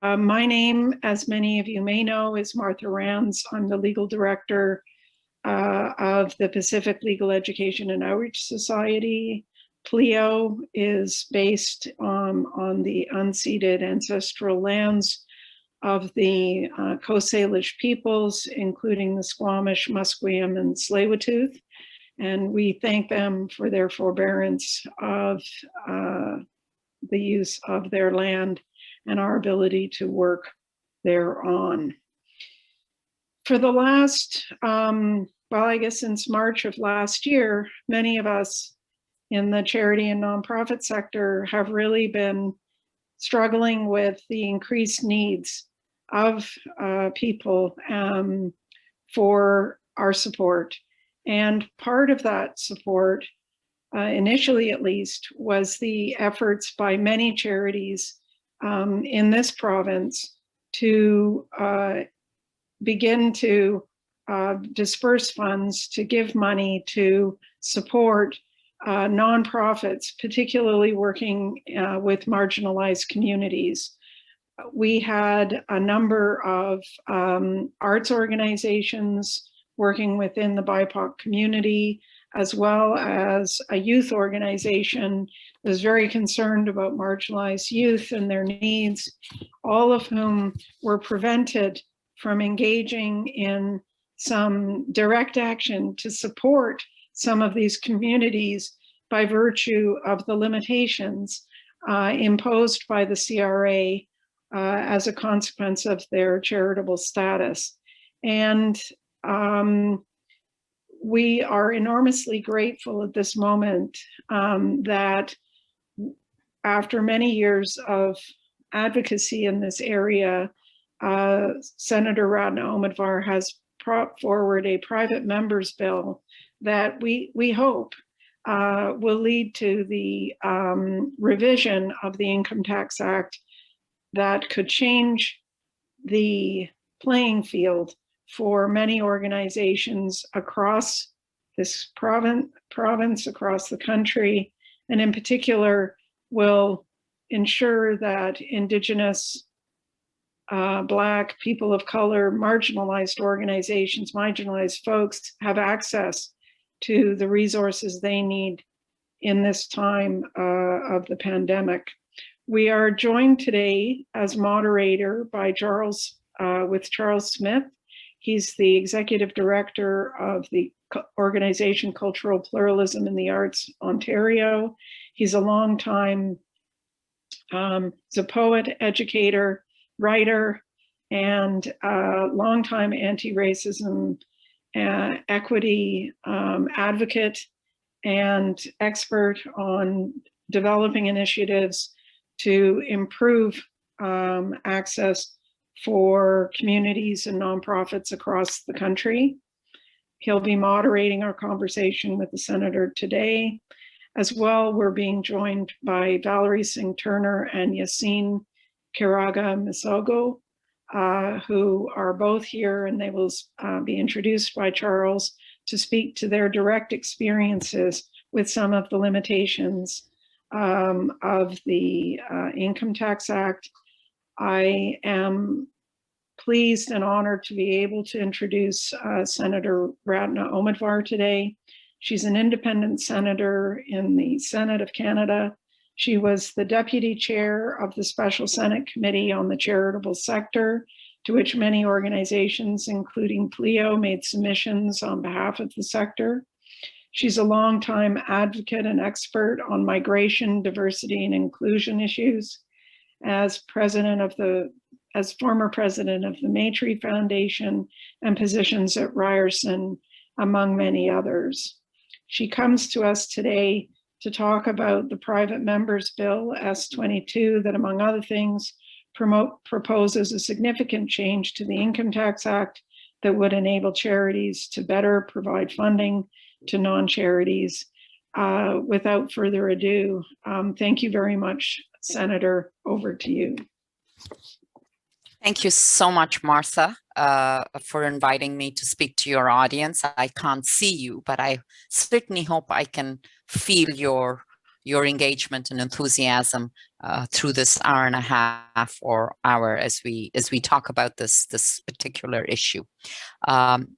My name, as many of you may know, is Martha Rands. I'm the legal director of the Pacific Legal Education and Outreach Society. PLEO is based on the unceded ancestral lands of the Coast Salish peoples, including the Squamish, Musqueam, and Tsleil-Waututh. And we thank them for their forbearance of the use of their land and our ability to work thereon. For the last, I guess since March of last year, many of us in the charity and nonprofit sector have really been struggling with the increased needs of people for our support. And part of that support, initially at least, was the efforts by many charities in this province to begin to disperse funds, to give money to support nonprofits, particularly working with marginalized communities. We had a number of arts organizations working within the BIPOC community, as well as a youth organization that was very concerned about marginalized youth and their needs, all of whom were prevented from engaging in some direct action to support some of these communities by virtue of the limitations imposed by the CRA as a consequence of their charitable status. And we are enormously grateful at this moment that after many years of advocacy in this area, Senator Ratna Omidvar has brought forward a private member's bill that we hope will lead to the revision of the Income Tax Act that could change the playing field for many organizations across this province, across the country, and in particular will ensure that Indigenous, Black, people of color, marginalized organizations, marginalized folks have access to the resources they need in this time of the pandemic. We are joined today as moderator by Charles Smith. He's the executive director of the organization Cultural Pluralism in the Arts Ontario. He's a longtime, he's a poet, educator, writer, and longtime anti-racism equity advocate and expert on developing initiatives to improve access for communities and nonprofits across the country. He'll be moderating our conversation with the Senator today. As well, we're being joined by Valerie Singh Turner and Yassine Kiraga Misogo, who are both here, and they will be introduced by Charles to speak to their direct experiences with some of the limitations of the Income Tax Act. I am pleased and honored to be able to introduce Senator Ratna Omidvar today. She's an independent senator in the Senate of Canada. She was the deputy chair of the Special Senate Committee on the Charitable Sector, to which many organizations, including PLEO, made submissions on behalf of the sector. She's a longtime advocate and expert on migration, diversity, and inclusion issues. As former president of the Maytree Foundation and positions at Ryerson, among many others. She comes to us today to talk about the private members bill S22 that, among other things, proposes a significant change to the Income Tax Act that would enable charities to better provide funding to non-charities. Without further ado, thank you very much, Senator. Over to you. Thank you so much, Martha, for inviting me to speak to your audience. I can't see you, but I certainly hope I can feel your engagement and enthusiasm through this hour and a half or hour as we talk about this particular issue.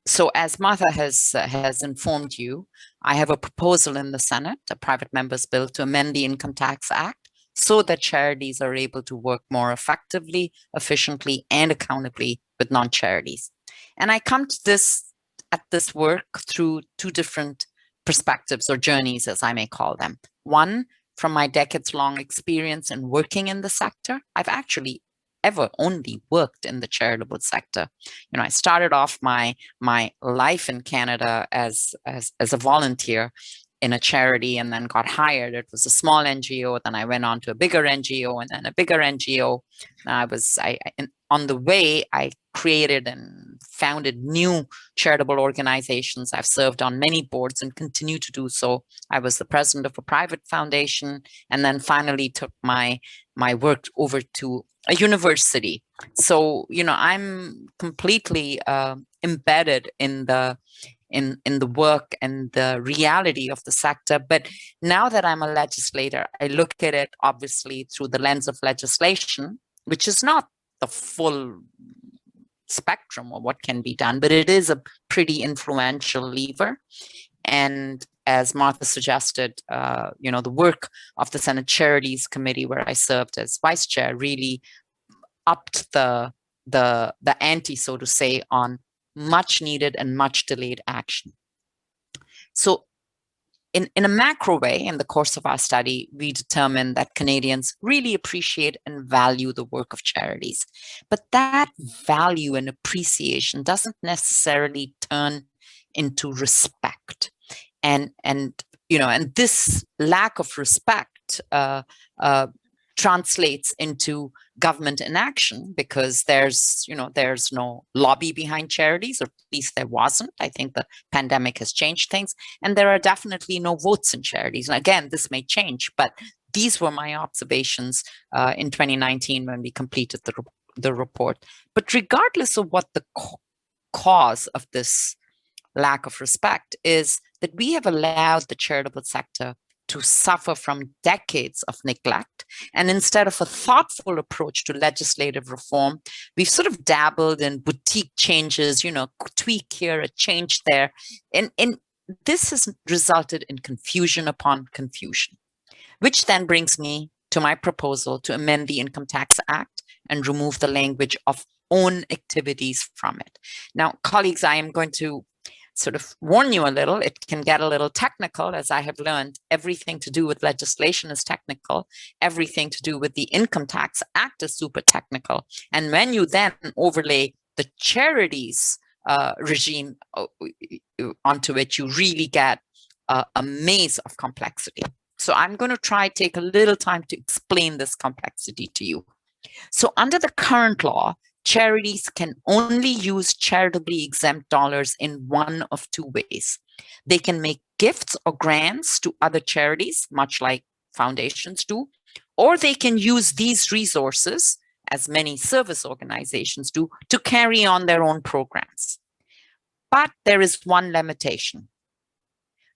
So as Martha has informed you, I have a proposal in the Senate, a private member's bill, to amend the Income Tax Act so that charities are able to work more effectively, efficiently, and accountably with non-charities. And I come to this work through two different perspectives or journeys, as I may call them. One, from my decades-long experience in working in the sector. I've actually ever only worked in the charitable sector. You know, I started off my life in Canada as a volunteer in a charity and then got hired. It was a small NGO. Then I went on to a bigger NGO and then a bigger NGO. On the way, I created and founded new charitable organizations. I've served on many boards and continue to do so. I was the president of a private foundation and then finally took my work over to a university. So, you know, I'm completely embedded in the work and the reality of the sector. But now that I'm a legislator, I look at it obviously through the lens of legislation, which is not the full spectrum of what can be done, but it is a pretty influential lever. And as Martha suggested, you know, the work of the Senate Charities Committee, where I served as vice chair, really upped the ante, so to say, on much needed and much delayed action. So in a macro way, in the course of our study, we determined that Canadians really appreciate and value the work of charities. But that value and appreciation doesn't necessarily turn into respect. And you know, and this lack of respect translates into government inaction because there's no lobby behind charities, or at least there wasn't. I think the pandemic has changed things, and there are definitely no votes in charities. And again, this may change, but these were my observations in 2019 when we completed the report. But regardless of what the cause of this lack of respect is, that we have allowed the charitable sector to suffer from decades of neglect. And instead of a thoughtful approach to legislative reform, we've sort of dabbled in boutique changes, you know, tweak here, a change there. And this has resulted in confusion upon confusion, which then brings me to my proposal to amend the Income Tax Act and remove the language of own activities from it. Now, colleagues, I am going to sort of warn you a little. It can get a little technical. As I have learned, everything to do with legislation is technical. Everything to do with the Income Tax Act is super technical. And when you then overlay the charities regime onto it, you really get a maze of complexity. So I'm going to try to take a little time to explain this complexity to you. So under the current law, charities can only use charitably exempt dollars in one of two ways. They can make gifts or grants to other charities, much like foundations do, or they can use these resources, as many service organizations do, to carry on their own programs. But there is one limitation.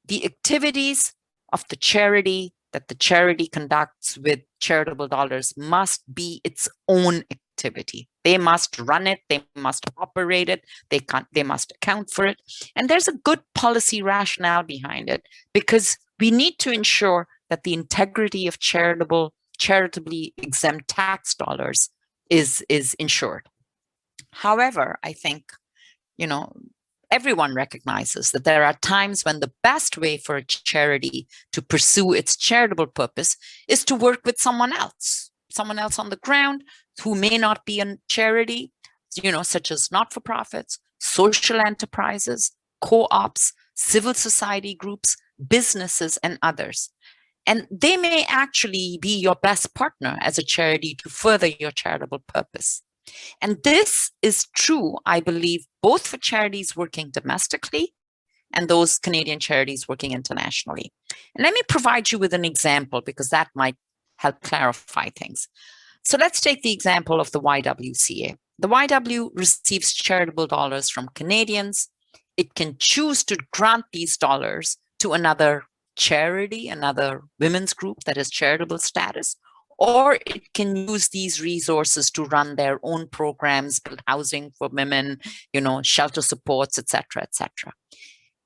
The activities of the charity that the charity conducts with charitable dollars must be its own activity. They must run it, they must operate it, they must account for it. And there's a good policy rationale behind it, because we need to ensure that the integrity of charitably exempt tax dollars is ensured. However, I think, you know, everyone recognizes that there are times when the best way for a charity to pursue its charitable purpose is to work with someone else on the ground who may not be a charity, you know, such as not-for-profits, social enterprises, co-ops, civil society groups, businesses, and others. And they may actually be your best partner as a charity to further your charitable purpose. And this is true, I believe, both for charities working domestically and those Canadian charities working internationally. And let me provide you with an example, because that might help clarify things. So let's take the example of the YWCA. The YW receives charitable dollars from Canadians. It can choose to grant these dollars to another charity, another women's group that has charitable status, or it can use these resources to run their own programs, build housing for women, shelter supports, etc., etc.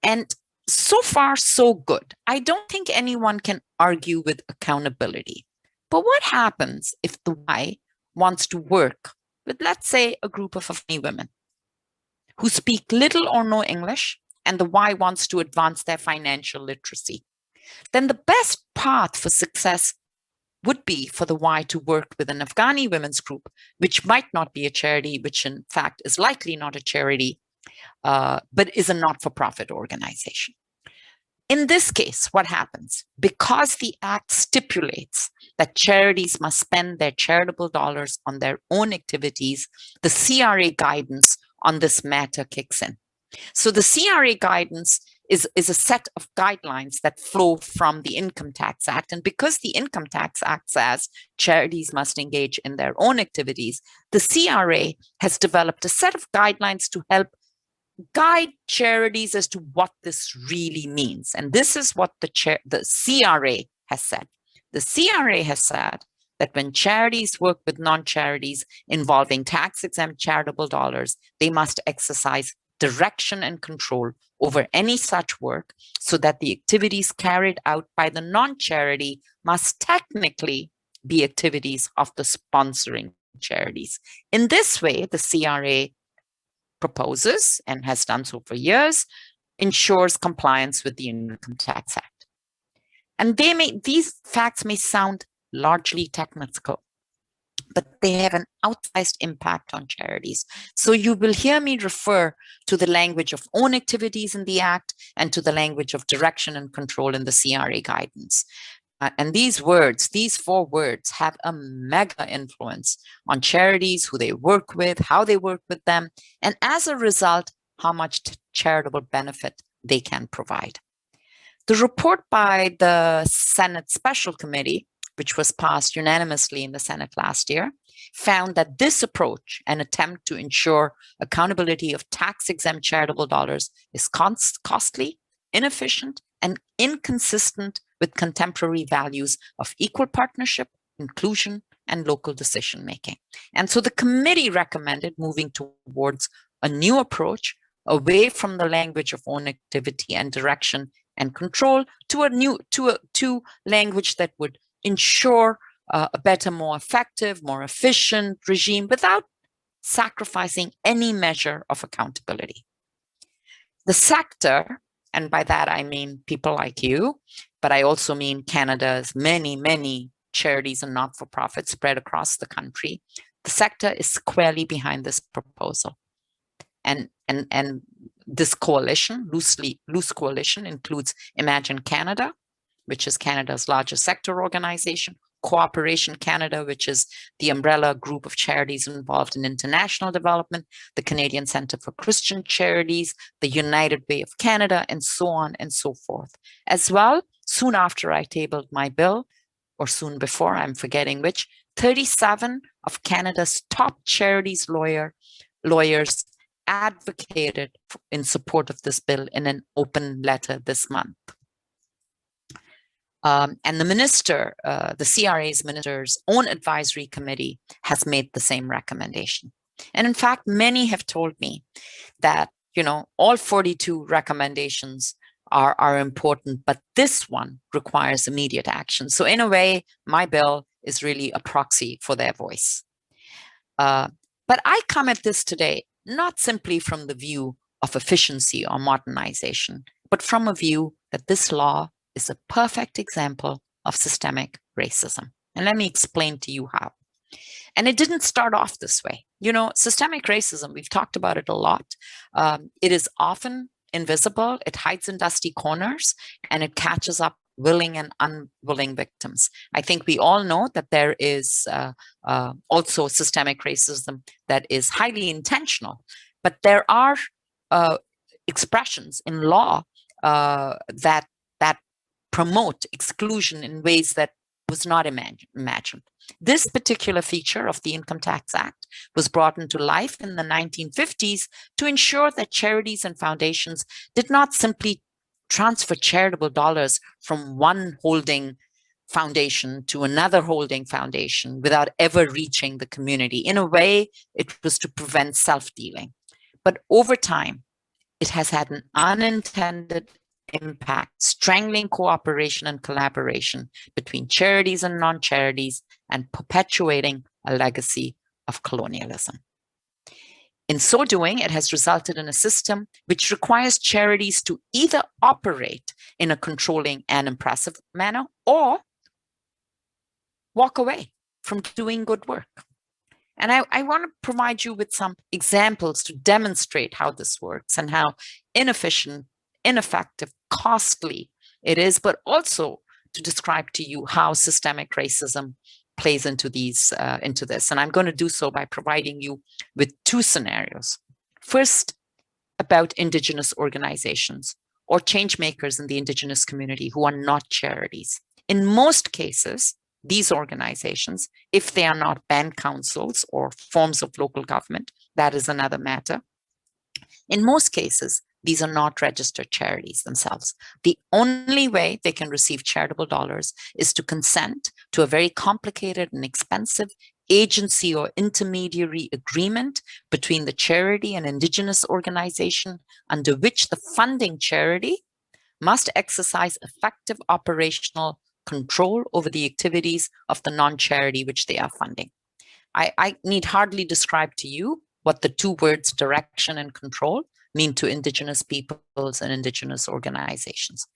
And so far, so good. I don't think anyone can argue with accountability. But what happens if the Y wants to work with, let's say, a group of Afghani women who speak little or no English, and the Y wants to advance their financial literacy? Then the best path for success would be for the Y to work with an Afghani women's group, which might not be a charity, which in fact is likely not a charity, but is a not-for-profit organization. In this case, what happens? Because the Act stipulates that charities must spend their charitable dollars on their own activities, the CRA guidance on this matter kicks in. So the CRA guidance is a set of guidelines that flow from the Income Tax Act. And because the Income Tax Act says charities must engage in their own activities, the CRA has developed a set of guidelines to help guide charities as to what this really means. And this is what the CRA has said. The CRA has said that when charities work with non-charities involving tax-exempt charitable dollars, they must exercise direction and control over any such work, so that the activities carried out by the non-charity must technically be activities of the sponsoring charities. In this way, the CRA proposes, and has done so for years, ensures compliance with the Income Tax Act. And these facts may sound largely technical, but they have an outsized impact on charities. So you will hear me refer to the language of own activities in the Act and to the language of direction and control in the CRA guidance. And these four words, have a mega influence on charities, who they work with, how they work with them, and as a result, how much charitable benefit they can provide. The report by the Senate Special Committee, which was passed unanimously in the Senate last year, found that this approach, an attempt to ensure accountability of tax-exempt charitable dollars, is costly, inefficient, and inconsistent with contemporary values of equal partnership, inclusion, and local decision-making. And so the committee recommended moving towards a new approach, away from the language of own activity and direction and control, to language that would ensure a better, more effective, more efficient regime without sacrificing any measure of accountability. The sector, and by that I mean people like you, but I also mean Canada's many, many charities and not-for-profits spread across the country, the sector is squarely behind this proposal. And this coalition, loose coalition, includes Imagine Canada, which is Canada's largest sector organization, Cooperation Canada, which is the umbrella group of charities involved in international development, the Canadian Centre for Christian Charities, the United Way of Canada, and so on and so forth. As well, soon after I tabled my bill, or soon before, I'm forgetting which, 37 of Canada's top charities lawyers advocated in support of this bill in an open letter this month. And the minister, the CRA's minister's own advisory committee has made the same recommendation. And in fact, many have told me that, all 42 recommendations are important, but this one requires immediate action. So in a way, my bill is really a proxy for their voice. But I come at this today not simply from the view of efficiency or modernization, but from a view that this law is a perfect example of systemic racism. And let me explain to you how. And it didn't start off this way. Systemic racism, we've talked about it a lot. It is often invisible, it hides in dusty corners, and it catches up willing and unwilling victims. I think we all know that there is also systemic racism that is highly intentional, but there are expressions in law that promote exclusion in ways that was not imagined. This particular feature of the Income Tax Act was brought into life in the 1950s to ensure that charities and foundations did not simply transfer charitable dollars from one holding foundation to another holding foundation without ever reaching the community. In a way, it was to prevent self-dealing. But over time, it has had an unintended impact, strangling cooperation and collaboration between charities and non-charities and perpetuating a legacy of colonialism. In so doing, it has resulted in a system which requires charities to either operate in a controlling and impressive manner or walk away from doing good work. And I want to provide you with some examples to demonstrate how this works and how inefficient, ineffective, costly it is, but also to describe to you how systemic racism plays into this. And I'm going to do so by providing you with two scenarios. First, about Indigenous organizations or change makers in the Indigenous community who are not charities. In most cases, these organizations, if they are not band councils or forms of local government, that is another matter. In most cases, these are not registered charities themselves. The only way they can receive charitable dollars is to consent to a very complicated and expensive agency or intermediary agreement between the charity and Indigenous organization, under which the funding charity must exercise effective operational control over the activities of the non-charity which they are funding. I need hardly describe to you what the two words direction and control mean to Indigenous peoples and Indigenous organizations.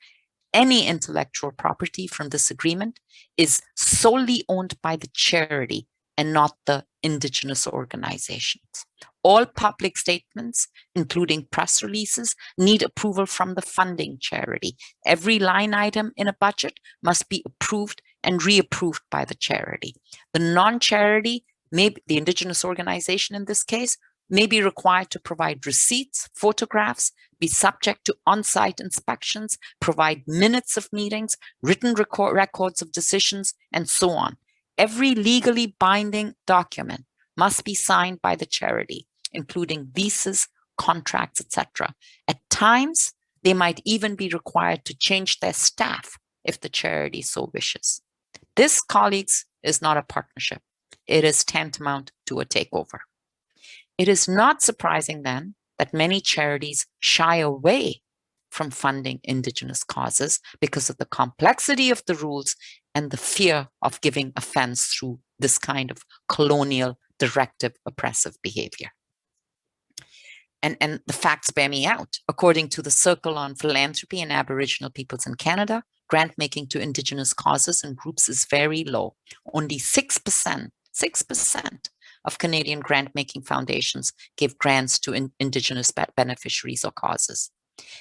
Any intellectual property from this agreement is solely owned by the charity and not the Indigenous organizations. All public statements, including press releases, need approval from the funding charity. Every line item in a budget must be approved and reapproved by the charity. The non-charity, maybe the Indigenous organization in this case, may be required to provide receipts, photographs, be subject to on-site inspections, provide minutes of meetings, written records of decisions, and so on. Every legally binding document must be signed by the charity, including leases, contracts, etc. At times, they might even be required to change their staff if the charity so wishes. This, colleagues, is not a partnership. It is tantamount to a takeover. It is not surprising then that many charities shy away from funding Indigenous causes because of the complexity of the rules and the fear of giving offense through this kind of colonial, directive, oppressive behavior. And the facts bear me out. According to the Circle on Philanthropy and Aboriginal Peoples in Canada, grant making to Indigenous causes and groups is very low. Only 6% of Canadian grant-making foundations give grants to Indigenous beneficiaries or causes.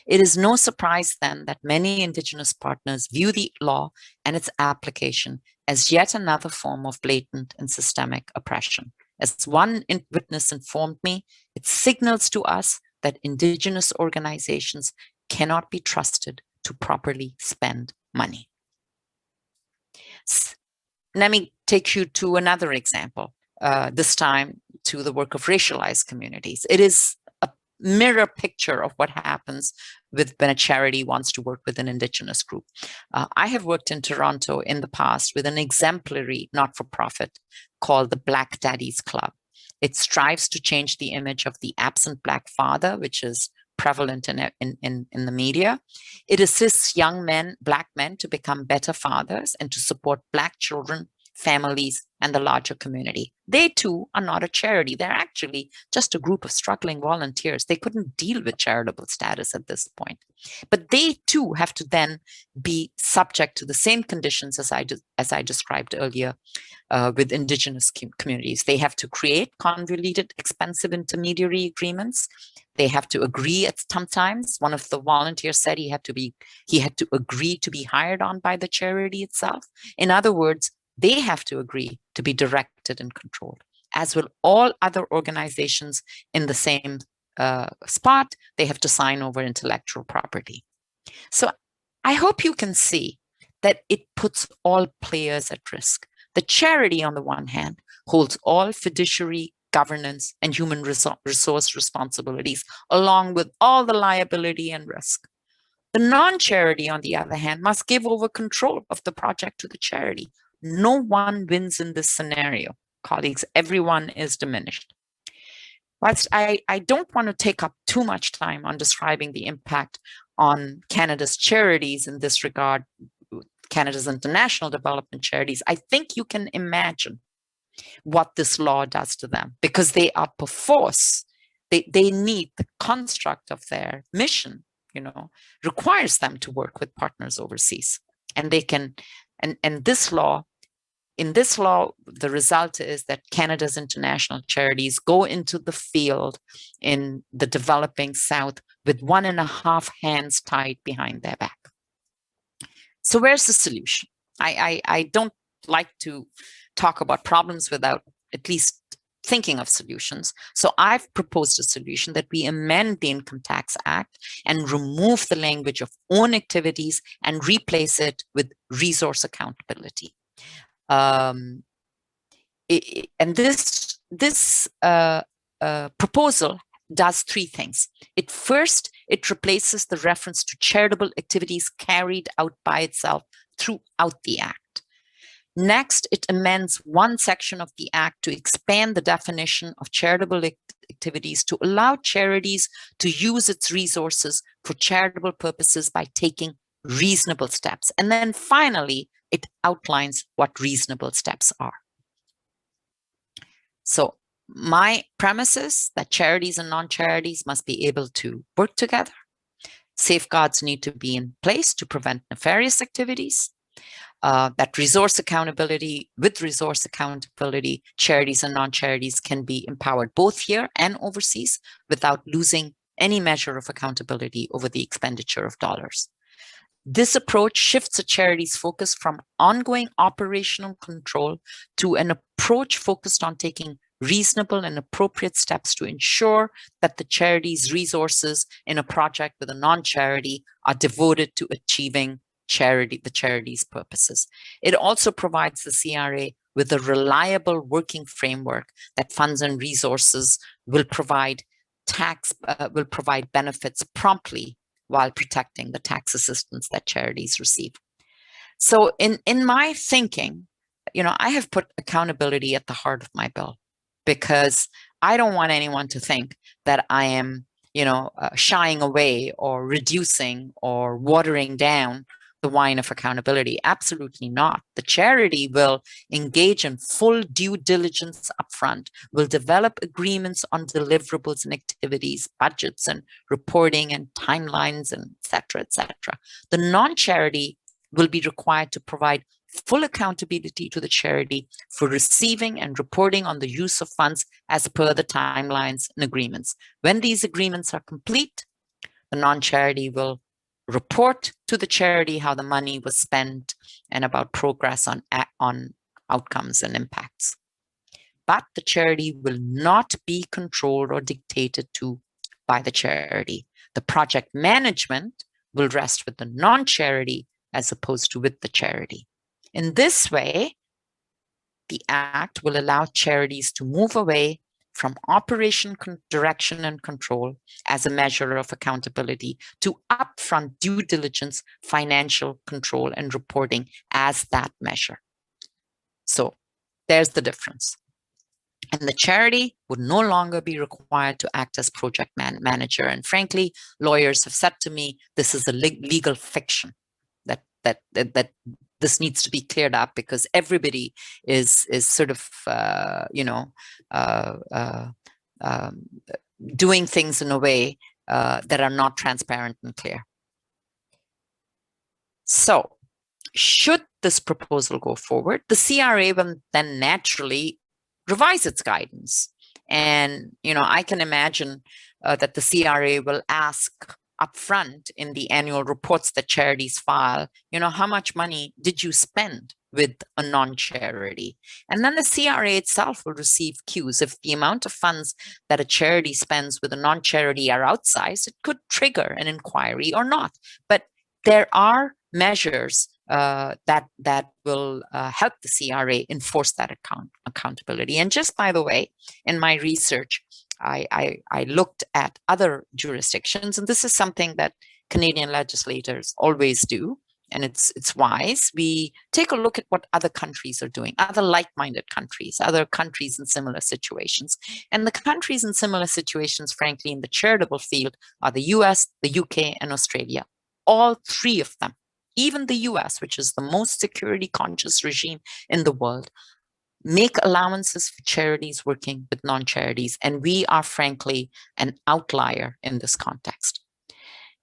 It is no surprise then that many Indigenous partners view the law and its application as yet another form of blatant and systemic oppression. As one witness informed me, it signals to us that Indigenous organizations cannot be trusted to properly spend money. Let me take you to another example, this time to the work of racialized communities. It is a mirror picture of what happens when a charity wants to work with an Indigenous group. I have worked in Toronto in the past with an exemplary not-for-profit called the Black Daddies Club. It strives to change the image of the absent Black father, which is prevalent in the media. It assists young men, Black men, to become better fathers and to support Black children, families, and the larger community. They too are not a charity. They're actually just a group of struggling volunteers. They couldn't deal with charitable status at this point. But they too have to then be subject to the same conditions as I described earlier with Indigenous communities. They have to create convoluted, expensive intermediary agreements. They have to agree at sometimes. One of the volunteers said he had to agree to be hired on by the charity itself. In other words, they have to agree to be directed and controlled, as will all other organizations in the same spot. They have to sign over intellectual property. So I hope you can see that it puts all players at risk. The charity, on the one hand, holds all fiduciary, governance, and human resource responsibilities, along with all the liability and risk. The non-charity, on the other hand, must give over control of the project to the charity. No one wins in this scenario, colleagues. Everyone is diminished. Whilst I don't want to take up too much time on describing the impact on Canada's charities in this regard, Canada's international development charities, I think you can imagine what this law does to them, because they are perforce. They need the construct of their mission, requires them to work with partners overseas. And they can, and this law, in this law, the result is that Canada's international charities go into the field in the developing South with 1.5 hands tied behind their back. So where's the solution? I don't like to talk about problems without at least thinking of solutions. So I've proposed a solution that we amend the Income Tax Act and remove the language of own activities and replace it with resource accountability. And this proposal does 3 things. It replaces the reference to charitable activities carried out by itself throughout the Act. Next, it amends one section of the Act to expand the definition of charitable activities to allow charities to use its resources for charitable purposes by taking reasonable steps. And then finally, it outlines what reasonable steps are. So my premise is that charities and non-charities must be able to work together. Safeguards need to be in place to prevent nefarious activities. That resource accountability, charities and non-charities can be empowered both here and overseas without losing any measure of accountability over the expenditure of dollars. This approach shifts a charity's focus from ongoing operational control to an approach focused on taking reasonable and appropriate steps to ensure that the charity's resources in a project with a non-charity are devoted to achieving the charity's purposes. It also provides the CRA with a reliable working framework that funds and resources will provide benefits promptly while protecting the tax assistance that charities receive. So in my thinking, I have put accountability at the heart of my bill, because I don't want anyone to think that I am, shying away or reducing or watering down the wine of accountability. Absolutely not. The charity will engage in full due diligence upfront, will develop agreements on deliverables and activities, budgets and reporting and timelines, and et cetera, et cetera. The non-charity will be required to provide full accountability to the charity for receiving and reporting on the use of funds as per the timelines and agreements. When these agreements are complete, the non-charity will report to the charity how the money was spent and about progress on outcomes and impacts. But the charity will not be controlled or dictated to by the charity. The project management will rest with the non-charity as opposed to with the charity. In this way, the Act will allow charities to move away from operation direction and control as a measure of accountability to upfront due diligence, financial control, and reporting as that measure. So there's the difference. And the charity would no longer be required to act as project manager. And frankly, lawyers have said to me, this is a legal fiction, that this needs to be cleared up, because everybody is sort of, doing things in a way that are not transparent and clear. So should this proposal go forward, the CRA will then naturally revise its guidance. And, I can imagine that the CRA will ask upfront in the annual reports that charities file, how much money did you spend with a non-charity? And then the CRA itself will receive cues. If the amount of funds that a charity spends with a non-charity are outsized, it could trigger an inquiry or not. But there are measures that will help the CRA enforce that accountability. And just by the way, in my research, I looked at other jurisdictions, and this is something that Canadian legislators always do, and it's wise, we take a look at what other countries are doing, other like-minded countries, other countries in similar situations. And the countries in similar situations, frankly, in the charitable field are the US, the UK, and Australia. All three of them, even the US, which is the most security conscious regime in the world, make allowances for charities working with non-charities. And we are, frankly, an outlier in this context.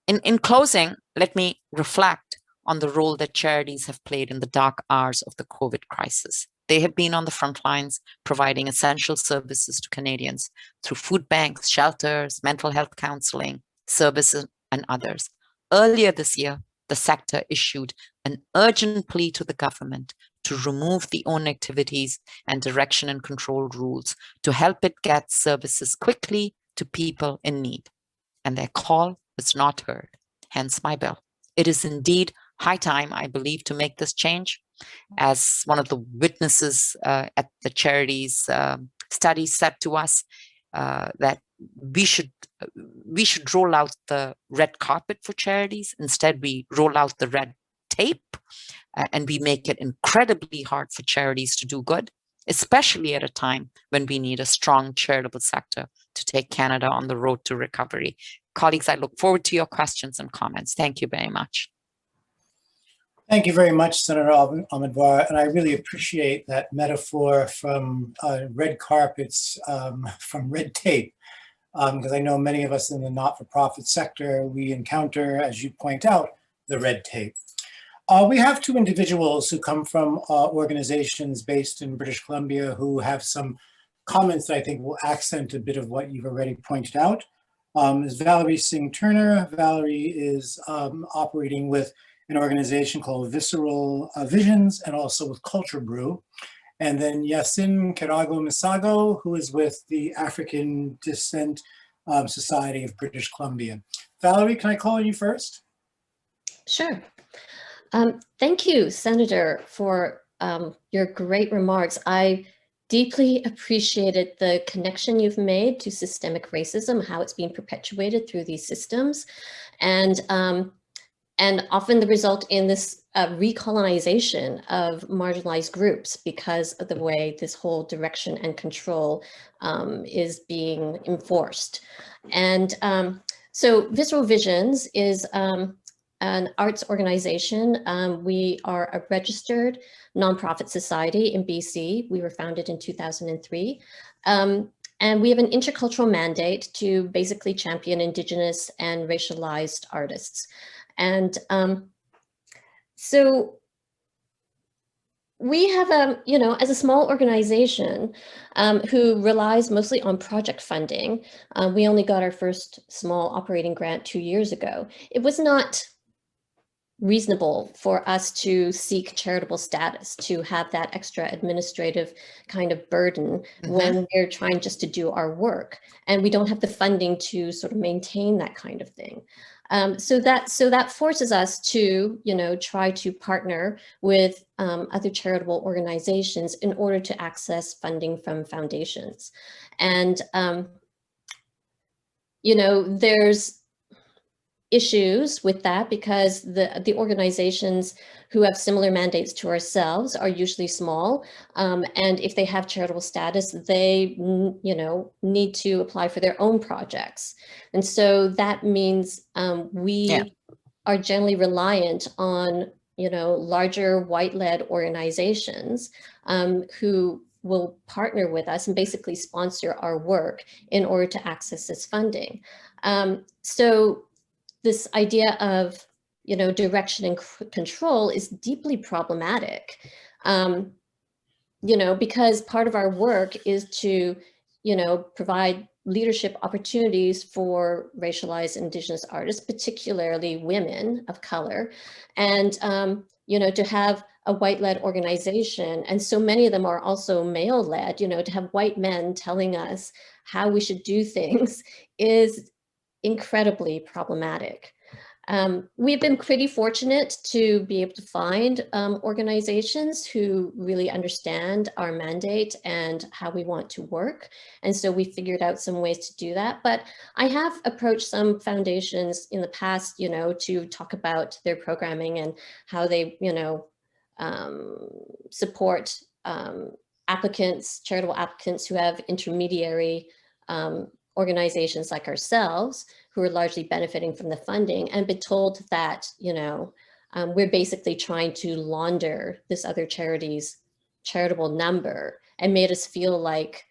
In closing, let me reflect on the role that charities have played in the dark hours of the COVID crisis. They have been on the front lines, providing essential services to Canadians through food banks, shelters, mental health counseling, services, and others. Earlier this year, the sector issued an urgent plea to the government to remove the own activities and direction and control rules to help it get services quickly to people in need. And their call was not heard, hence my bill. It is indeed high time, I believe, to make this change. As one of the witnesses at the Charities study said to us, that we should roll out the red carpet for charities. Instead, we roll out the red tape, and we make it incredibly hard for charities to do good, especially at a time when we need a strong charitable sector to take Canada on the road to recovery. Colleagues, I look forward to your questions and comments. Thank you very much. Thank you very much, Senator Omidvar, and I really appreciate that metaphor from red carpets, from red tape, because I know many of us in the not-for-profit sector, we encounter, as you point out, the red tape. We have two individuals who come from organizations based in British Columbia who have some comments that I think will accent a bit of what you've already pointed out. Is Valerie Singh Turner. Valerie is operating with an organization called Visceral Visions and also with Culture Brew. And then Yasin Kirago Misago, who is with the African Descent Society of British Columbia. Valerie, can I call on you first? Sure. Thank you, Senator, for your great remarks. I deeply appreciated the connection you've made to systemic racism, how it's being perpetuated through these systems, and often the result in this recolonization of marginalized groups because of the way this whole direction and control is being enforced. And so Visceral Visions is an arts organization. We are a registered nonprofit society in BC. We were founded in 2003. And we have an intercultural mandate to basically champion Indigenous and racialized artists. And so we have, as a small organization who relies mostly on project funding, we only got our first small operating grant 2 years ago. It was not reasonable for us to seek charitable status, to have that extra administrative kind of burden when we're trying just to do our work. And we don't have the funding to sort of maintain that kind of thing. So that forces us to, try to partner with other charitable organizations in order to access funding from foundations. And, there's issues with that because the organizations who have similar mandates to ourselves are usually small. And if they have charitable status, they, need to apply for their own projects. And so that means we are generally reliant on, larger white-led organizations who will partner with us and basically sponsor our work in order to access this funding. So this idea of, direction and control is deeply problematic, because part of our work is to, provide leadership opportunities for racialized Indigenous artists, particularly women of color, and, to have a white-led organization. And so many of them are also male-led, to have white men telling us how we should do things is incredibly problematic. We've been pretty fortunate to be able to find organizations who really understand our mandate and how we want to work. And so we figured out some ways to do that. But I have approached some foundations in the past, to talk about their programming and how they, support applicants, charitable applicants who have intermediary organizations like ourselves, who are largely benefiting from the funding, and been told that, we're basically trying to launder this other charity's charitable number, and made us feel like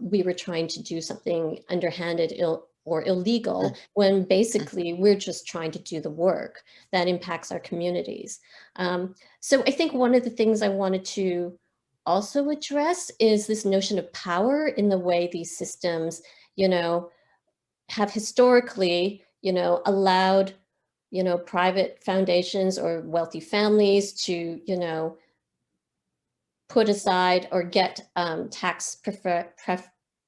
we were trying to do something underhanded or illegal, when basically we're just trying to do the work that impacts our communities. So I think one of the things I wanted to also address is this notion of power in the way these systems have historically, allowed, private foundations or wealthy families to, put aside or get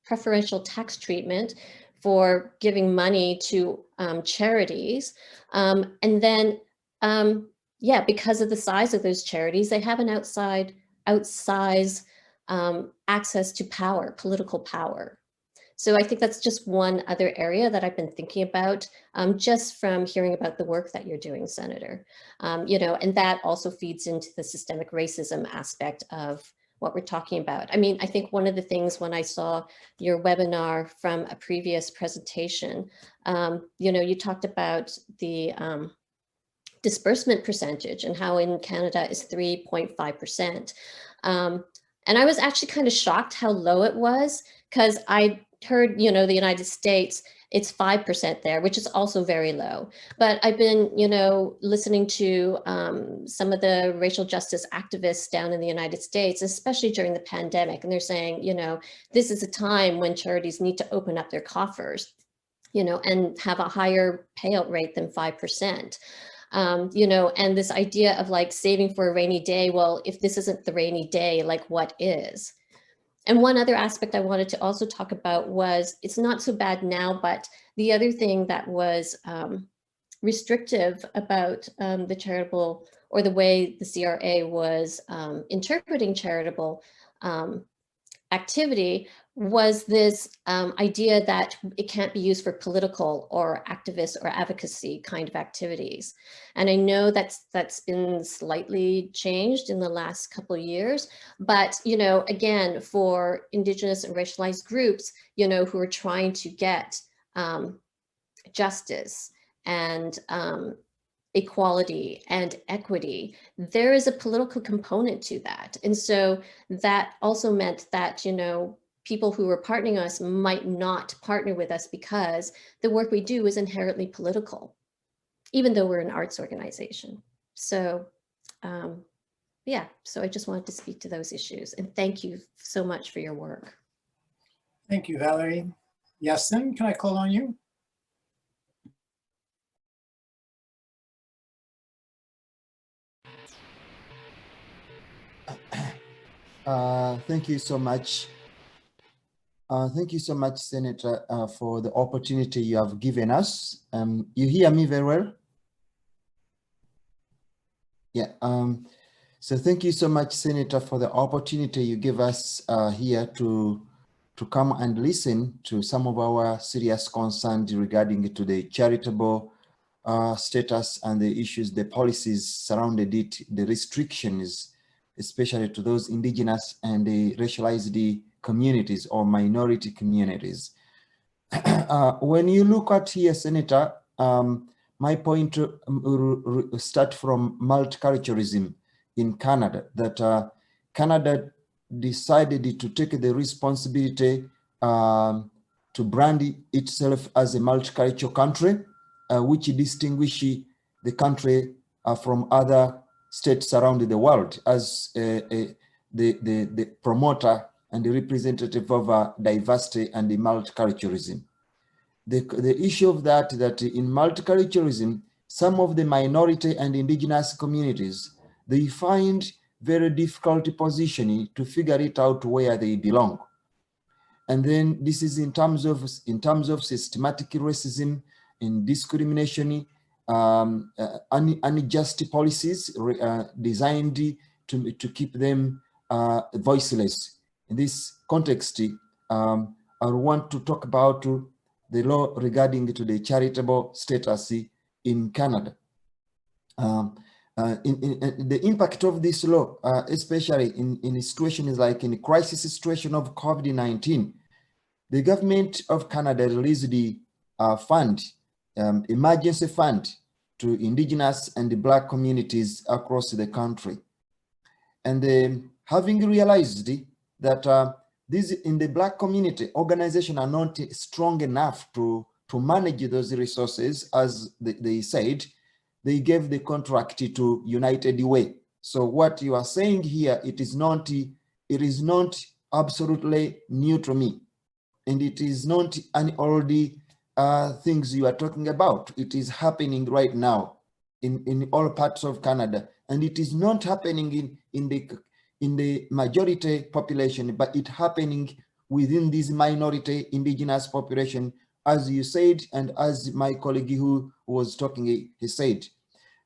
preferential tax treatment for giving money to charities. And then, because of the size of those charities, they have an outsized access to power, political power. So I think that's just one other area that I've been thinking about, just from hearing about the work that you're doing, Senator. And that also feeds into the systemic racism aspect of what we're talking about. I mean, I think one of the things when I saw your webinar from a previous presentation, you talked about the disbursement percentage and how in Canada is 3.5%. And I was actually kind of shocked how low it was, because I heard, the United States, it's 5% there, which is also very low. But I've been, listening to some of the racial justice activists down in the United States, especially during the pandemic. And they're saying, this is a time when charities need to open up their coffers, and have a higher payout rate than 5%. And this idea of like saving for a rainy day. Well, if this isn't the rainy day, like what is? And one other aspect I wanted to also talk about was, it's not so bad now, but the other thing that was restrictive about the charitable, or the way the CRA was interpreting charitable activity, was this idea that it can't be used for political or activist or advocacy kind of activities. And I know that's been slightly changed in the last couple of years, but, again, for Indigenous and racialized groups, who are trying to get justice and equality and equity, there is a political component to that. And so that also meant that, people who were partnering us might not partner with us because the work we do is inherently political, even though we're an arts organization. So, so I just wanted to speak to those issues, and thank you so much for your work. Thank you, Valerie. Yasin, can I call on you? Thank you so much. Thank you so much, Senator, for the opportunity you have given us. You hear me very well? Yeah. So thank you so much, Senator, for the opportunity you give us here to come and listen to some of our serious concerns regarding to the charitable status and the issues, the policies surrounded it, the restrictions, especially to those Indigenous and the racialized communities or minority communities. When you look at here, Senator, my point start from multiculturalism in Canada, that Canada decided to take the responsibility to brand itself as a multicultural country, which distinguishes the country from other states around the world as the promoter and the representative of diversity and the multiculturalism. The issue of that in multiculturalism, some of the minority and Indigenous communities, they find very difficult positioning to figure it out where they belong. And then this is in terms of systematic racism and discrimination unjust policies designed to keep them voiceless. In this context, I want to talk about the law regarding to the charitable status in Canada. The impact of this law, especially in situations like in a crisis situation of COVID-19, the government of Canada released the fund, emergency fund, to Indigenous and Black communities across the country. And having realized that these in the Black community, organizations are not strong enough to manage those resources, as they said, they gave the contract to United Way. So what you are saying here, it is not absolutely new to me. And it is not an old things you are talking about. It is happening right now in all parts of Canada. And it is not happening in the majority population, but it happening within this minority Indigenous population, as you said, and as my colleague who was talking, he said.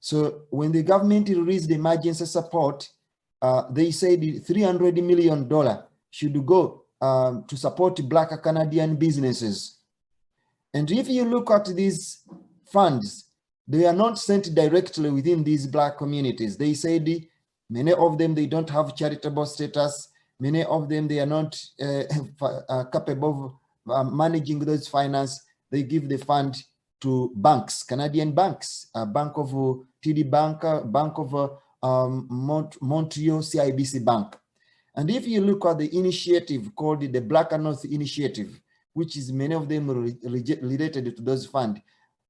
So when the government released the emergency support, they said $300 million should go to support Black Canadian businesses. And if you look at these funds, they are not sent directly within these Black communities. They said many of them, they don't have charitable status. Many of them, they are not capable of managing those finance. They give the fund to banks, Canadian banks, Bank of TD Bank, Bank of Montreal, CIBC Bank. And if you look at the initiative called the Black North Initiative, which is many of them related to those funds,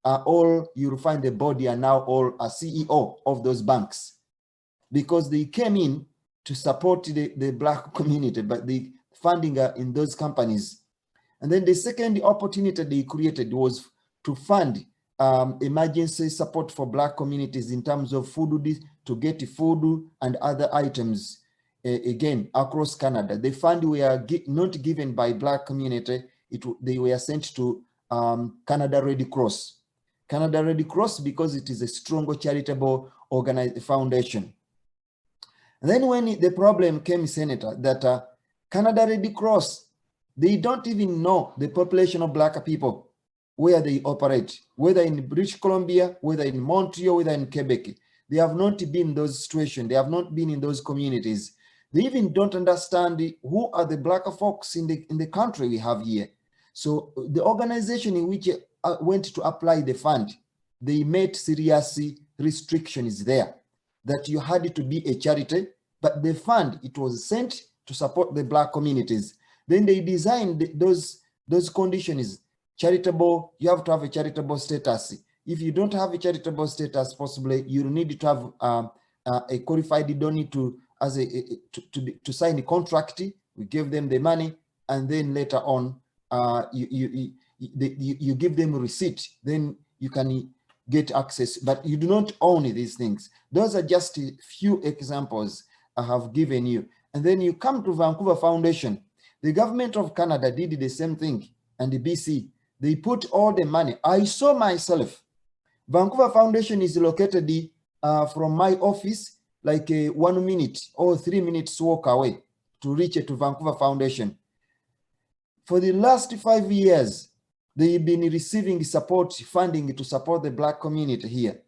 all you'll find the body are now all a CEO of those banks, because they came in to support the Black community, but the funding are in those companies. And then the second opportunity they created was to fund emergency support for Black communities in terms of food, to get food and other items, again, across Canada. The fund were not given by Black community, they were sent to Canada Red Cross. Canada Red Cross, because it is a strong charitable foundation. And then when the problem came, Senator, that Canada Red Cross, they don't even know the population of Black people, where they operate, whether in British Columbia, whether in Montreal, whether in Quebec. They have not been in those situations. They have not been in those communities. They even don't understand who are the Black folks in the country we have here. So the organization in which went to apply the fund, they made serious restrictions there, that you had to be a charity, but the fund, it was sent to support the Black communities. Then they designed those conditions. Charitable, you have to have a charitable status. If you don't have a charitable status, possibly you need to have a qualified donor to sign a contract. We give them the money, and then later on, you give them a receipt. Then you can get access, but you do not own these things. Those are just a few examples I have given you. And then you come to Vancouver Foundation. The government of Canada did the same thing, and the BC, they put all the money. I saw myself. Vancouver Foundation is located from my office, like 1 minute or 3 minutes walk away to reach to Vancouver Foundation. For the last 5 years, they've been receiving support, funding to support the Black community here.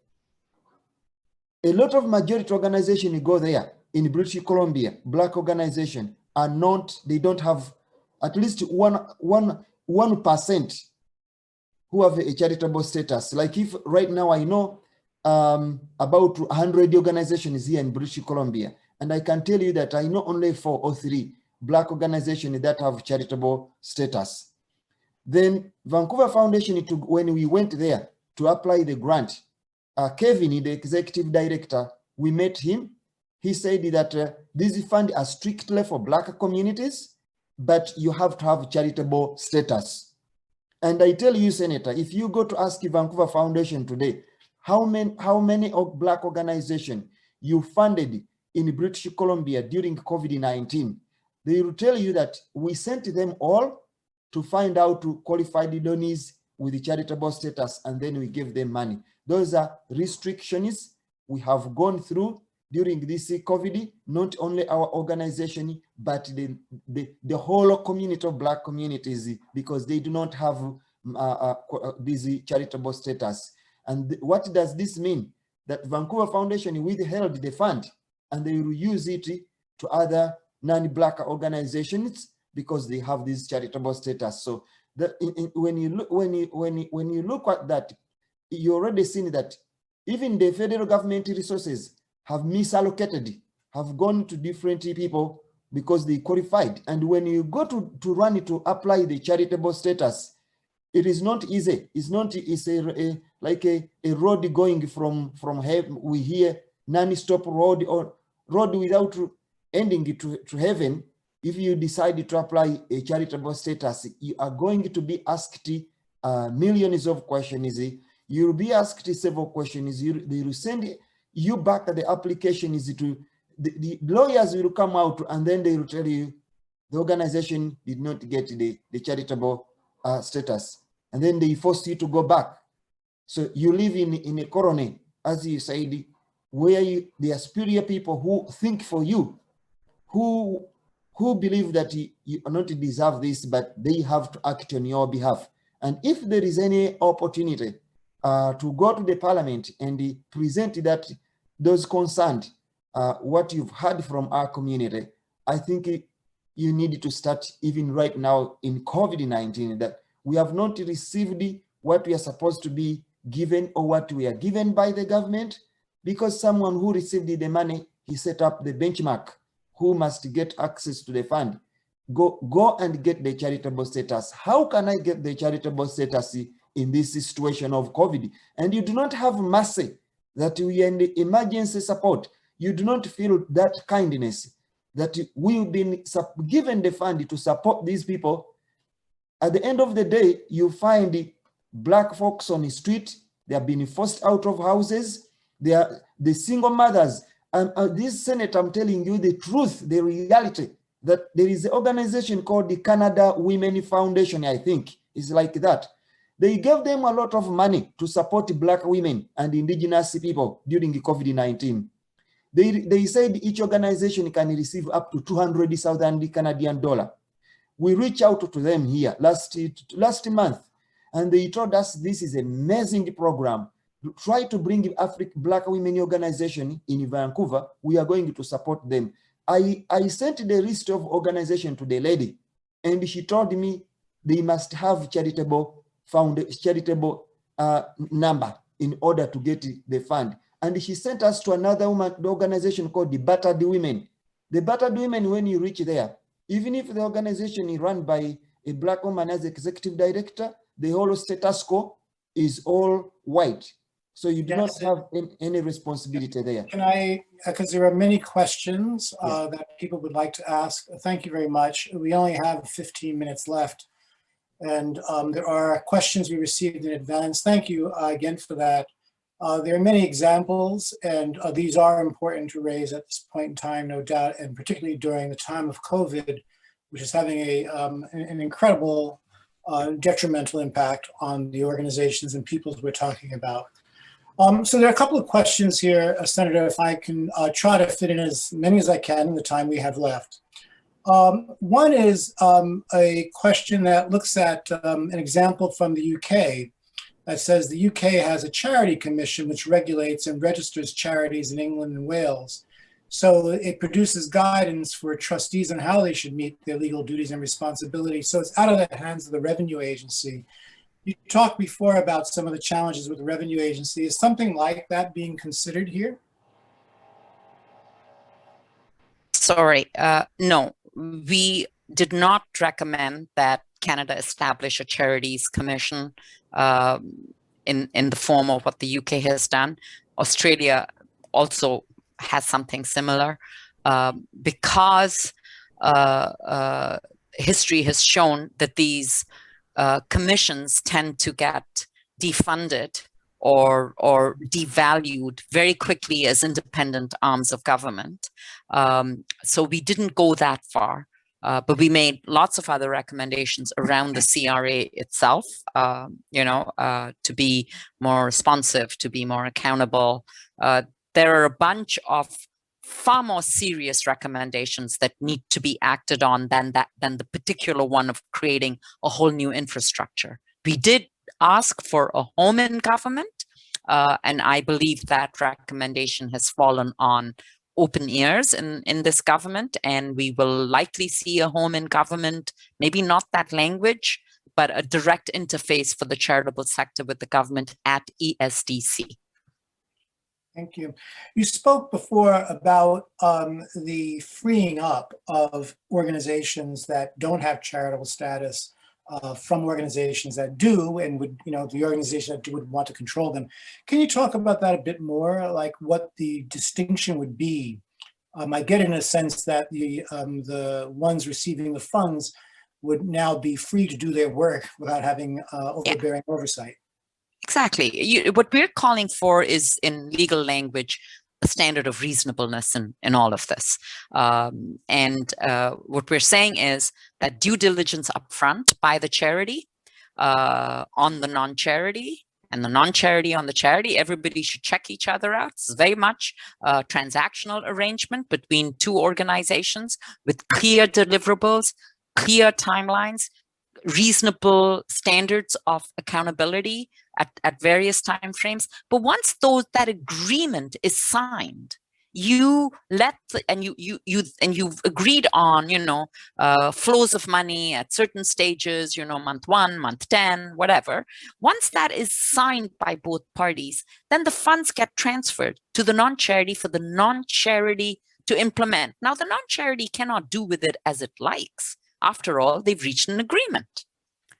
A lot of majority organizations go there in British Columbia, Black organization are not, they don't have at least 1% who have a charitable status. Like if right now I know about 100 organizations here in British Columbia, and I can tell you that I know only 4 or 3 Black organizations that have charitable status. Then Vancouver Foundation, when we went there to apply the grant, Kevin, the executive director, we met him. He said that these funds are strictly for Black communities, but you have to have charitable status. And I tell you, Senator, if you go to ask Vancouver Foundation today, how many Black organizations you funded in British Columbia during COVID-19, they will tell you that we sent them all to find out to qualified donors with the charitable status and then we give them money. Those are restrictions we have gone through during this COVID, not only our organization, but the whole community of Black communities, because they do not have this charitable status. And what does this mean? That Vancouver Foundation withheld the fund and they will use it to other non-Black organizations because they have this charitable status. So when you look at that, you already seen that even the federal government resources have misallocated, have gone to different people because they qualified. And when you go to run it to apply the charitable status, it is not easy. It's not. It's like a road going from heaven. We hear non-stop road or road without ending to heaven. If you decide to apply a charitable status, you are going to be asked millions of questions. You will be asked several questions. They will send you back the application to the lawyers will come out and then they will tell you the organization did not get the charitable status, and then they force you to go back. So you live in a colony, as you said, where there are superior people who think for you, who believe that you not deserve this, but they have to act on your behalf. And if there is any opportunity to go to the parliament and present that those concerned, what you've heard from our community, I think you need to start even right now in COVID-19, that we have not received what we are supposed to be given or what we are given by the government, because someone who received the money, he set up the benchmark, who must get access to the fund. Go and get the charitable status. How can I get the charitable status in this situation of COVID? And you do not have mercy that we are in the emergency support. You do not feel that kindness that we've been given the fund to support these people. At the end of the day, you find Black folks on the street. They have been forced out of houses. They are the single mothers. And this Senate, I'm telling you the truth, the reality, that there is an organization called the Canada Women Foundation, I think, is like that. They gave them a lot of money to support Black women and Indigenous people during COVID-19. They said each organization can receive up to 200,000 Canadian dollar. We reached out to them here last month, and they told us this is an amazing program. Try to bring Black women organization in Vancouver. We are going to support them. I sent the list of organization to the lady, and she told me they must have charitable number in order to get the fund. And she sent us to another organization called the Battered Women. The Battered Women, when you reach there, even if the organization is run by a Black woman as executive director, the whole status quo is all white. So you do not have any responsibility there. Can I, because there are many questions that people would like to ask. Thank you very much. We only have 15 minutes left. And there are questions we received in advance. Thank you again for that. There are many examples, and these are important to raise at this point in time, no doubt, and particularly during the time of COVID, which is having an incredible detrimental impact on the organizations and peoples we're talking about. So there are a couple of questions here, Senator, if I can try to fit in as many as I can in the time we have left. One is a question that looks at an example from the UK that says the UK has a charity commission which regulates and registers charities in England and Wales. So it produces guidance for trustees on how they should meet their legal duties and responsibilities. So it's out of the hands of the revenue agency. You talked before about some of the challenges with the revenue agency. Is something like that being considered here? Sorry, no, we did not recommend that Canada establish a charities commission in the form of what the UK has done. Australia also has something similar because history has shown that these commissions tend to get defunded or devalued very quickly as independent arms of government. So we didn't go that far. But we made lots of other recommendations around the CRA itself, to be more responsive, to be more accountable. There are a bunch of far more serious recommendations that need to be acted on than the particular one of creating a whole new infrastructure. We did ask for a home in government, and I believe that recommendation has fallen on open ears in this government, and we will likely see a home in government, maybe not that language, but a direct interface for the charitable sector with the government at ESDC. Thank you. You spoke before about the freeing up of organizations that don't have charitable status from organizations that do, and would, the organization that do would want to control them. Can you talk about that a bit more, like what the distinction would be? I get in a sense that the ones receiving the funds would now be free to do their work without having overbearing oversight. Exactly. What we're calling for is, in legal language, a standard of reasonableness in all of this. What we're saying is that due diligence upfront by the charity on the non-charity, and the non-charity on the charity, everybody should check each other out. It's very much a transactional arrangement between two organizations with clear deliverables, clear timelines, reasonable standards of accountability at various time frames. But once that agreement is signed, you've agreed on flows of money at certain stages, month 1, month 10, whatever. Once that is signed by both parties, then the funds get transferred to the non-charity for the non-charity to implement. Now, the non-charity cannot do with it as it likes. After all, they've reached an agreement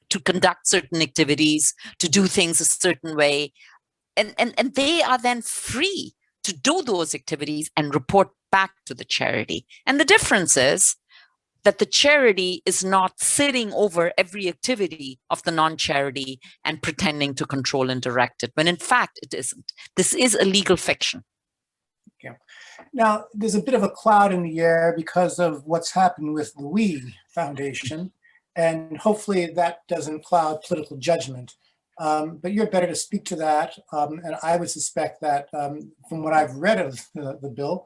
to conduct certain activities, to do things a certain way, and they are then free to do those activities and report back to the charity. And the difference is that the charity is not sitting over every activity of the non-charity and pretending to control and direct it, when in fact it isn't. This is a legal fiction. Yeah. Now, there's a bit of a cloud in the air because of what's happened with the We Foundation, and hopefully that doesn't cloud political judgment. But you're better to speak to that. And I would suspect that from what I've read of the bill,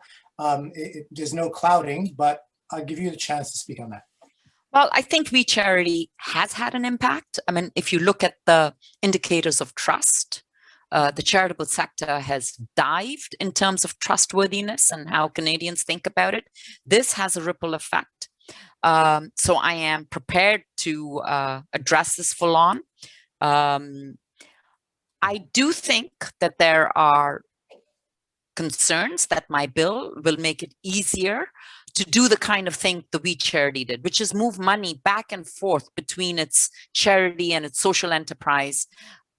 there's no clouding, but I'll give you the chance to speak on that. Well, I think We Charity has had an impact. I mean, if you look at the indicators of trust, the charitable sector has dived in terms of trustworthiness and how Canadians think about it. This has a ripple effect. So I am prepared to address this full on. I do think that there are concerns that my bill will make it easier to do the kind of thing the We Charity did, which is move money back and forth between its charity and its social enterprise.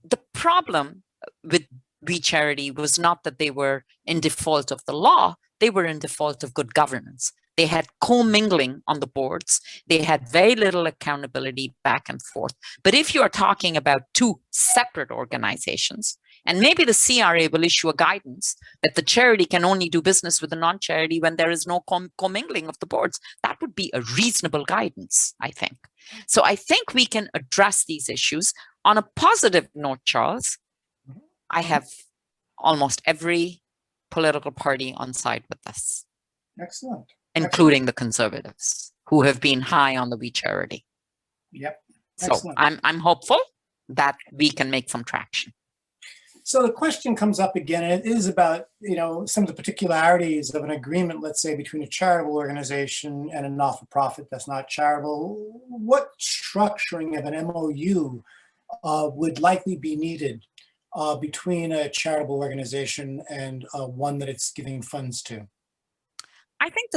The problem with We Charity was not that they were in default of the law, they were in default of good governance. They had commingling on the boards. They had very little accountability back and forth. But if you are talking about two separate organizations, and maybe the CRA will issue a guidance that the charity can only do business with the non-charity when there is no commingling of the boards, that would be a reasonable guidance, I think. So I think we can address these issues. On a positive note, Charles, I have almost every political party on side with this. Excellent. Including the Conservatives, who have been high on the We Charity. Yep. Excellent. So I'm hopeful that we can make some traction. So the question comes up again, and it is about, some of the particularities of an agreement, let's say, between a charitable organization and a not-for-profit that's not charitable. What structuring of an MOU would likely be needed between a charitable organization and one that it's giving funds to? I think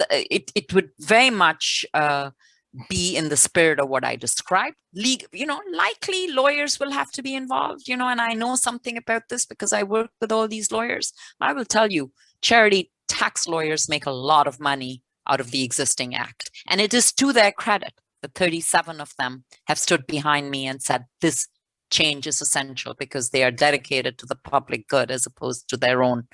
it would very much be in the spirit of what I described. Likely lawyers will have to be involved, and I know something about this because I work with all these lawyers. I will tell you, charity tax lawyers make a lot of money out of the existing act. And it is to their credit that 37 of them have stood behind me and said this change is essential because they are dedicated to the public good as opposed to their own,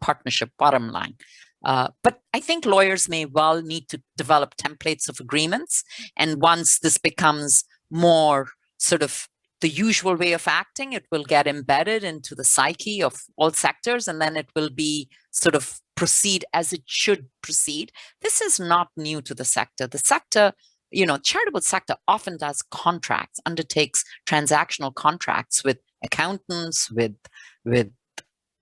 partnership bottom line. But I think lawyers may well need to develop templates of agreements. And once this becomes more sort of the usual way of acting, it will get embedded into the psyche of all sectors, and then it will be sort of proceed as it should proceed. This is not new to the sector. The sector, charitable sector often does contracts, undertakes transactional contracts with accountants, with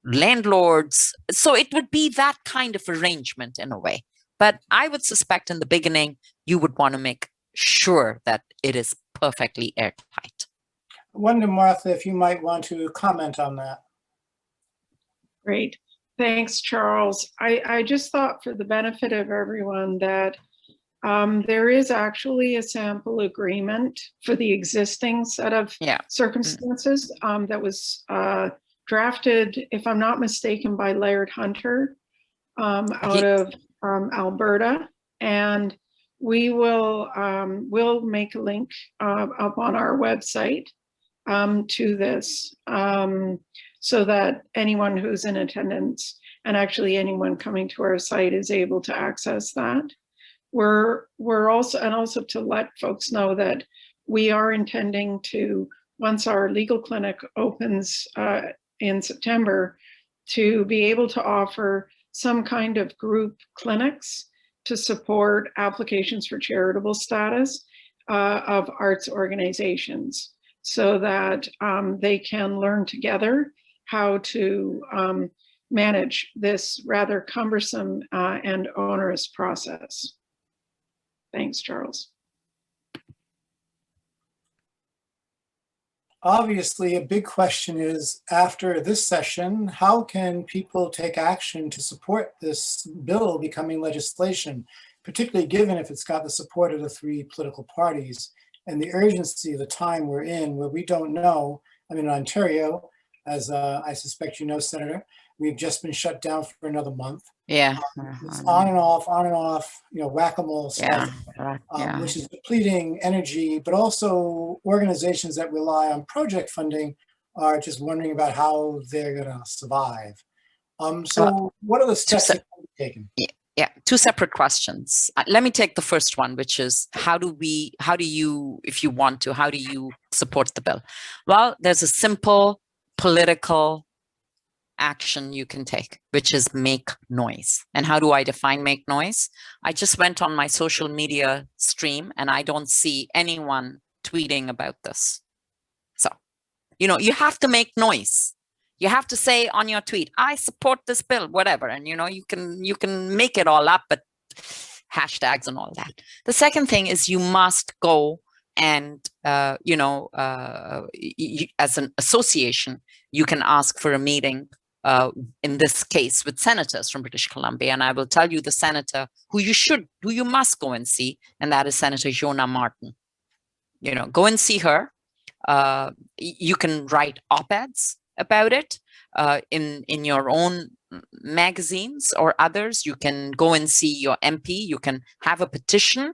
landlords. So it would be that kind of arrangement in a way. But I would suspect in the beginning, you would want to make sure that it is perfectly airtight. I wonder, Martha, if you might want to comment on that. Great. Thanks, Charles. I just thought for the benefit of everyone that there is actually a sample agreement for the existing set of circumstances that was drafted, if I'm not mistaken, by Laird Hunter out of Alberta. And we will we'll make a link up on our website to this so that anyone who's in attendance and actually anyone coming to our site is able to access that. We're also to let folks know that we are intending to, once our legal clinic opens in September, to be able to offer some kind of group clinics to support applications for charitable status of arts organizations, so that they can learn together how to manage this rather cumbersome and onerous process. Thanks, Charles. Obviously, a big question is, after this session, how can people take action to support this bill becoming legislation, particularly given if it's got the support of the three political parties and the urgency of the time we're in, where we don't know. I mean, in Ontario, as I suspect you know, Senator, we've just been shut down for another month. Yeah. It's on and off, whack-a-mole stuff, which is depleting energy, but also organizations that rely on project funding are just wondering about how they're gonna survive. So what are the steps that can be taken? Yeah, two separate questions. Let me take the first one, which is how do you, if you want to, how do you support the bill? Well, there's a simple political action you can take, which is make noise. And how do I define make noise? I just went on my social media stream and I don't see anyone tweeting about this. So, you have to make noise. You have to say on your tweet, I support this bill, whatever. And, you can make it all up, but hashtags and all that. The second thing is you must go and, as an association, you can ask for a meeting, in this case with senators from British Columbia. And I will tell you the senator who you must go and see, and that is Senator Jonah Martin. Go and see her. You can write op-eds about it in your own magazines or others. You can go and see your MP. You can have a petition.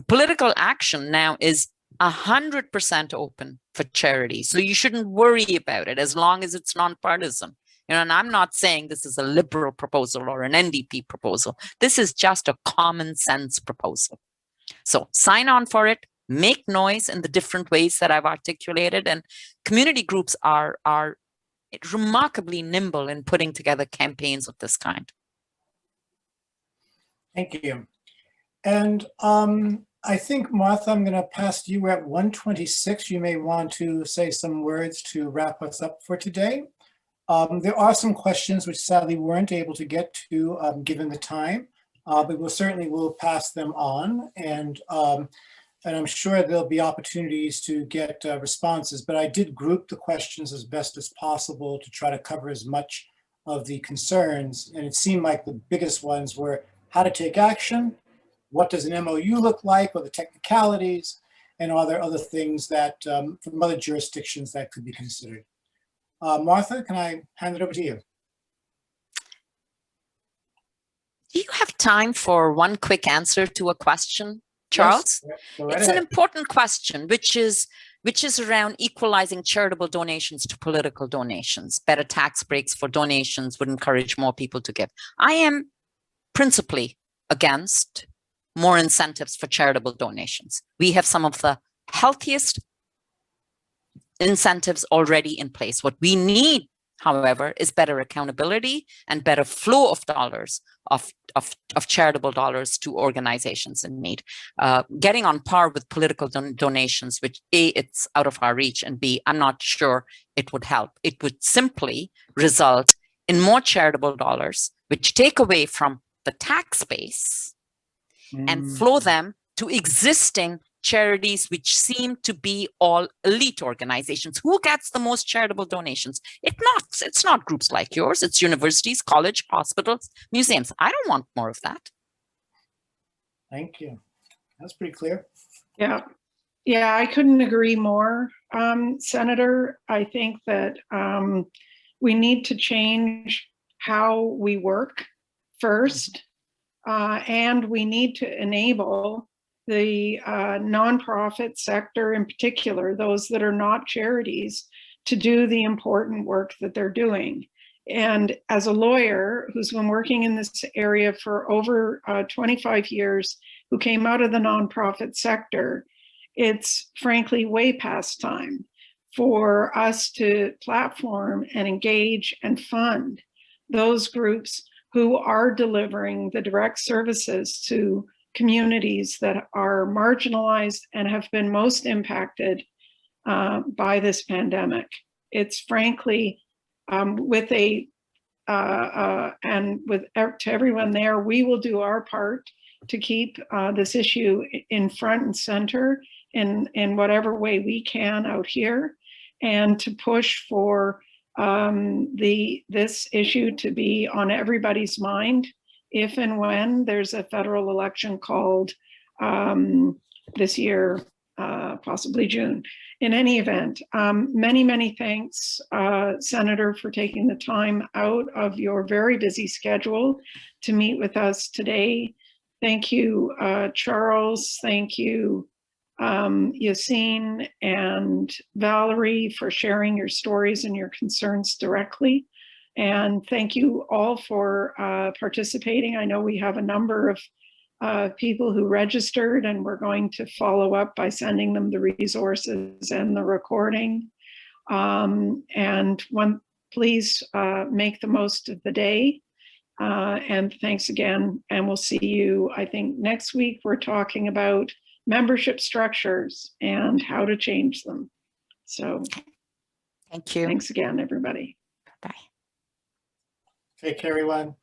Political action now is 100% open for charity. So you shouldn't worry about it as long as it's nonpartisan. And I'm not saying this is a Liberal proposal or an NDP proposal. This is just a common sense proposal. So sign on for it, make noise in the different ways that I've articulated, and community groups are remarkably nimble in putting together campaigns of this kind. Thank you. And I think, Martha, I'm going to pass to you. We're at 1:26. You may want to say some words to wrap us up for today. There are some questions which sadly weren't able to get to given the time, but we'll pass them on, and I'm sure there'll be opportunities to get responses. But I did group the questions as best as possible to try to cover as much of the concerns, and it seemed like the biggest ones were how to take action, what does an MOU look like, what are the technicalities, and are there other things that from other jurisdictions that could be considered. Martha, can I hand it over to you? Do you have time for one quick answer to a question, Charles? Yes, right it's ahead. an important question, which is around equalizing charitable donations to political donations. Better tax breaks for donations would encourage more people to give. I am principally against more incentives for charitable donations. We have some of the healthiest incentives already in place. What we need, however, is better accountability and better flow of dollars, of charitable dollars to organizations in need. Getting on par with political donations, which A, it's out of our reach, and B, I'm not sure it would help. It would simply result in more charitable dollars, which take away from the tax base and flow them to existing charities, which seem to be all elite organizations. Who gets the most charitable donations? It's not groups like yours. It's universities, college, hospitals, museums. I don't want more of that. Thank you. That's pretty clear. Yeah. Yeah, I couldn't agree more, Senator. I think that we need to change how we work first, and we need to enable the nonprofit sector in particular, those that are not charities, to do the important work that they're doing. And as a lawyer who's been working in this area for over 25 years, who came out of the nonprofit sector, it's frankly way past time for us to platform and engage and fund those groups who are delivering the direct services to communities that are marginalized and have been most impacted by this pandemic. It's frankly, to everyone there, we will do our part to keep this issue in front and center in whatever way we can out here, and to push for this issue to be on everybody's mind if and when there's a federal election called this year, possibly June. In any event, many, many thanks, Senator, for taking the time out of your very busy schedule to meet with us today. Thank you, Charles. Thank you, Yassine and Valerie, for sharing your stories and your concerns directly. And thank you all for participating. I know we have a number of people who registered, and we're going to follow up by sending them the resources and the recording. Please make the most of the day. And thanks again. And we'll see you, I think next week, we're talking about membership structures and how to change them. So thank you. Thanks again, everybody. Bye. Take care, everyone.